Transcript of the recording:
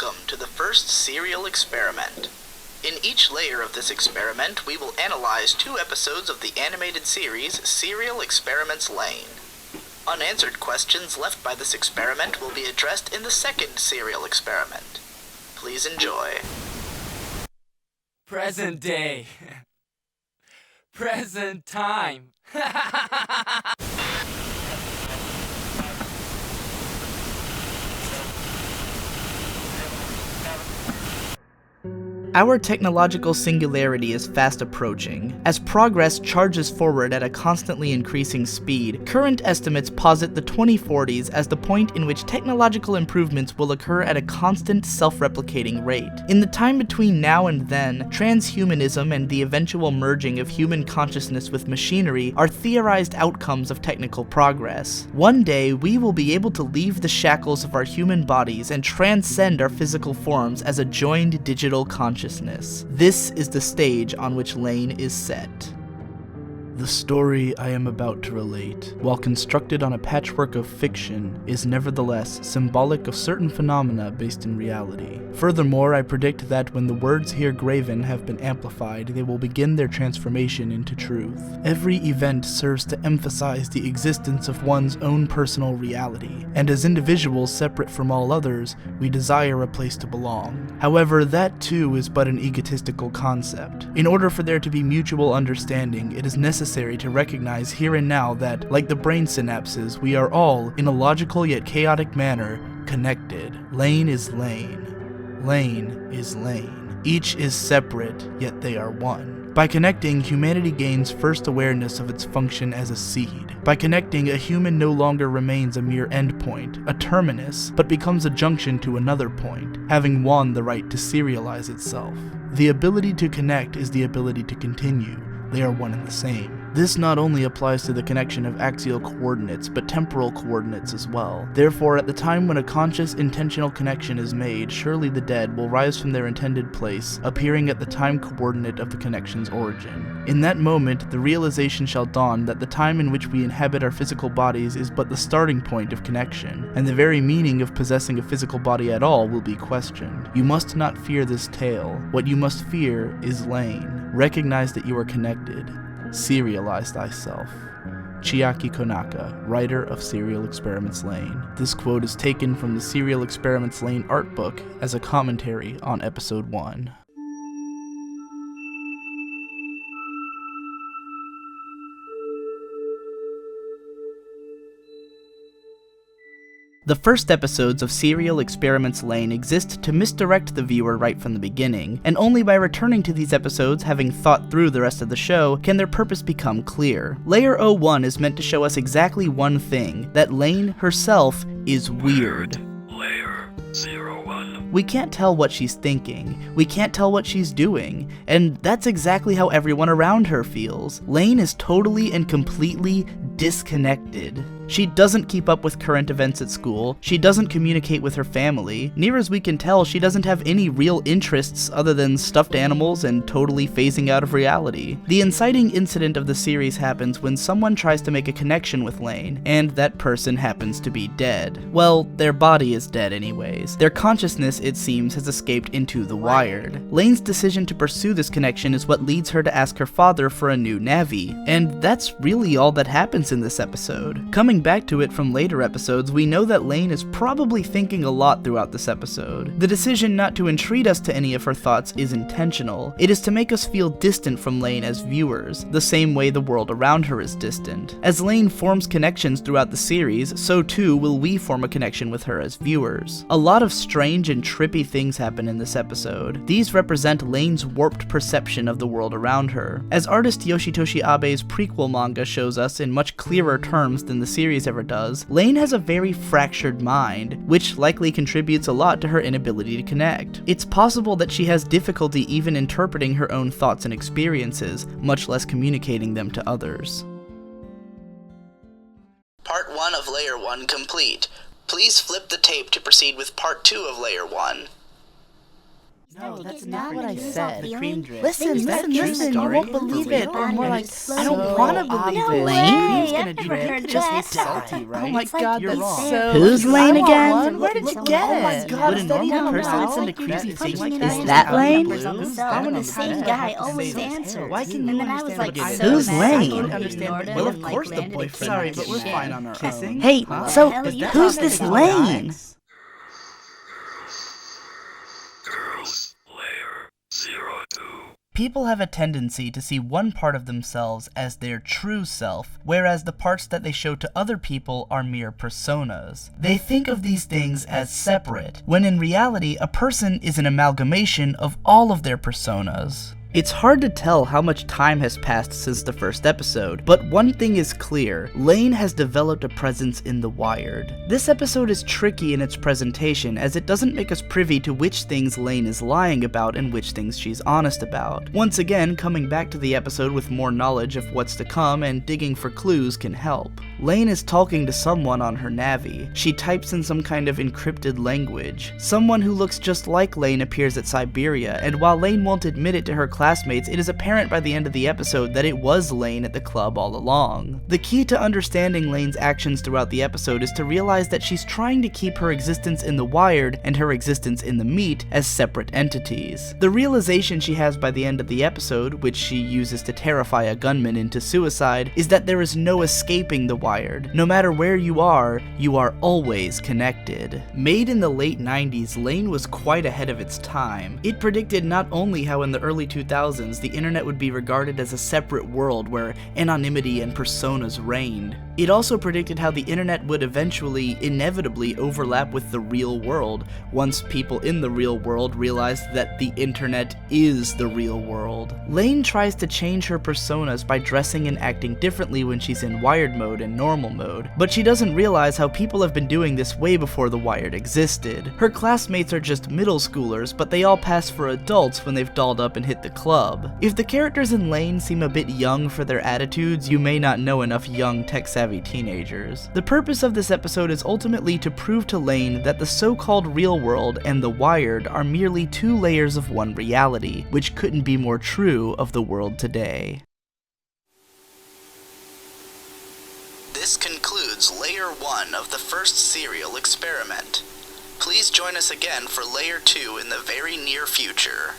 Welcome to the first serial experiment. In each layer of this experiment, we will analyze 2 episodes of the animated series Serial Experiments Lain. Unanswered questions left by this experiment will be addressed in the second serial experiment. Please enjoy. Present day. Present time. Our technological singularity is fast approaching. As progress charges forward at a constantly increasing speed, current estimates posit the 2040s as the point in which technological improvements will occur at a constant, self-replicating rate. In the time between now and then, transhumanism and the eventual merging of human consciousness with machinery are theorized outcomes of technical progress. One day, we will be able to leave the shackles of our human bodies and transcend our physical forms as a joined digital consciousness. This is the stage on which Lain is set. The story I am about to relate, while constructed on a patchwork of fiction, is nevertheless symbolic of certain phenomena based in reality. Furthermore, I predict that when the words here graven have been amplified, they will begin their transformation into truth. Every event serves to emphasize the existence of one's own personal reality, and as individuals separate from all others, we desire a place to belong. However, that too is but an egotistical concept. In order for there to be mutual understanding, it is necessary to recognize here and now that, like the brain synapses, we are all, in a logical yet chaotic manner, connected. Lain is Lain. Lain is Lain. Each is separate, yet they are one. By connecting, humanity gains first awareness of its function as a seed. By connecting, a human no longer remains a mere endpoint, a terminus, but becomes a junction to another point, having won the right to serialize itself. The ability to connect is the ability to continue. They are one and the same. This not only applies to the connection of axial coordinates, but temporal coordinates as well. Therefore, at the time when a conscious, intentional connection is made, surely the dead will rise from their intended place, appearing at the time coordinate of the connection's origin. In that moment, the realization shall dawn that the time in which we inhabit our physical bodies is but the starting point of connection, and the very meaning of possessing a physical body at all will be questioned. You must not fear this tale. What you must fear is Lain. Recognize that you are connected. Serialize thyself. Chiaki Konaka, writer of Serial Experiments Lain. This quote is taken from the Serial Experiments Lain art book as a commentary on episode 1. The first episodes of Serial Experiments Lain exist to misdirect the viewer right from the beginning, and only by returning to these episodes, having thought through the rest of the show, can their purpose become clear. Layer 01 is meant to show us exactly one thing, that Lain herself is weird. Layer 01. We can't tell what she's thinking, we can't tell what she's doing, and that's exactly how everyone around her feels. Lain is totally and completely disconnected. She doesn't keep up with current events at school, she doesn't communicate with her family, near as we can tell she doesn't have any real interests other than stuffed animals and totally phasing out of reality. The inciting incident of the series happens when someone tries to make a connection with Lain, and that person happens to be dead. Well, their body is dead anyways. Their consciousness, it seems, has escaped into the wired. Lain's decision to pursue this connection is what leads her to ask her father for a new Navi, and that's really all that happens in this episode. Coming back to it from later episodes, we know that Lain is probably thinking a lot throughout this episode. The decision not to entreat us to any of her thoughts is intentional. It is to make us feel distant from Lain as viewers, the same way the world around her is distant. As Lain forms connections throughout the series, so too will we form a connection with her as viewers. A lot of strange and trippy things happen in this episode. These represent Lain's warped perception of the world around her. As artist Yoshitoshi Abe's prequel manga shows us in much clearer terms than the series ever does, Lain has a very fractured mind, which likely contributes a lot to her inability to connect. It's possible that she has difficulty even interpreting her own thoughts and experiences, much less communicating them to others. Part 1 of Layer 1 complete. Please flip the tape to proceed with Part 2 of Layer 1. No, that's Get not numb what I and lose all said. feeling. Cream drip. Listen, Is that listen, true listen, you story? won't For believe real? it. Or more like, I don't want to believe No it. way. Cream's I've gonna never drip. heard It just that. tastes salty, right? Oh my It's like god, You're that's wrong. so... Who's Lain again? One? Where did you get Oh my it? God, Would a is that normal even person real? send a You're creepy just thing punching like in that? random that phone Lain? numbers on the cell, I don't and the understand same that. guy How always can they answers. tell? Why can And you then I was understand like, what so Who's mad, Lain? I Well, ignored him of and, course the landed a boyfriend. kick Sorry, on but his we're shin. fine on our own. Hey, Huh? so hell are you who's talking this about? Lain? Girls, layer 02. People have a tendency to see one part of themselves as their true self, whereas the parts that they show to other people are mere personas. They think of these things as separate, when in reality, a person is an amalgamation of all of their personas. It's hard to tell how much time has passed since the first episode, but one thing is clear: Lain has developed a presence in The Wired. This episode is tricky in its presentation, as it doesn't make us privy to which things Lain is lying about and which things she's honest about. Once again, coming back to the episode with more knowledge of what's to come and digging for clues can help. Lain is talking to someone on her Navi. She types in some kind of encrypted language. Someone who looks just like Lain appears at Siberia, and while Lain won't admit it to her classmates, it is apparent by the end of the episode that it was Lain at the club all along. The key to understanding Lain's actions throughout the episode is to realize that she's trying to keep her existence in The Wired and her existence in the Meet as separate entities. The realization she has by the end of the episode, which she uses to terrify a gunman into suicide, is that there is no escaping The Wired. No matter where you are always connected. Made in the late 90s, Lain was quite ahead of its time. It predicted not only how in the early 2000s the internet would be regarded as a separate world where anonymity and personas reigned, it also predicted how the internet would eventually, inevitably, overlap with the real world, once people in the real world realized that the internet is the real world. Lain tries to change her personas by dressing and acting differently when she's in Wired mode and normal mode, but she doesn't realize how people have been doing this way before the Wired existed. Her classmates are just middle schoolers, but they all pass for adults when they've dolled up and hit the club. If the characters in Lain seem a bit young for their attitudes, you may not know enough young tech-savvy teenagers. The purpose of this episode is ultimately to prove to Lain that the so-called real world and the Wired are merely two layers of one reality, which couldn't be more true of the world today. This concludes Layer 1 of the first serial experiment. Please join us again for Layer 2 in the very near future.